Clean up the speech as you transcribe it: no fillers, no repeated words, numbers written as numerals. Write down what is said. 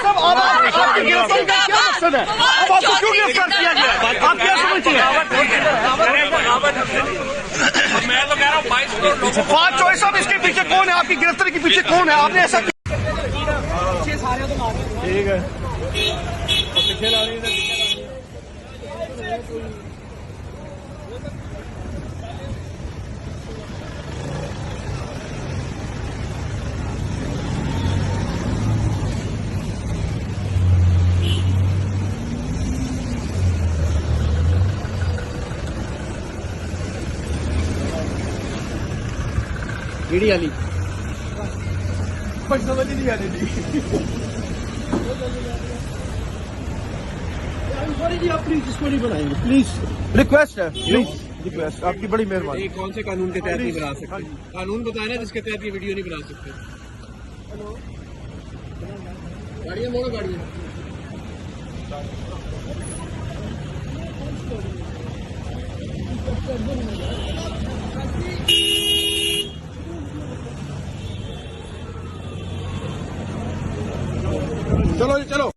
साहब, आपकी गिरफ्तारी का क्या मकसद है? अब आपको क्यों गिरफ्तार किया गया? आप क्या समझते हैं? मैं तो कह रहा हूँ 22 करोड़ लोगों फवाद चौधरी साहब, इसके पीछे कौन है? आपकी गिरफ्तारी के पीछे कौन है? आपने ऐसा ठीक है। ईडी वाली कुछ समझ ही नहीं आ रही थी। सॉरी जी, आप प्लीज इसको नहीं बनाएंगे, प्लीज रिक्वेस्ट है, प्लीज रिक्वेस्ट, आपकी बड़ी मेहरबानी। कौन से कानून के तहत नहीं बना सकते? कानून बताया ना जिसके तहत ये वीडियो नहीं बना सकते। गाड़ियाँ मोड़ो, गाड़ियाँ। चलो जी चलो।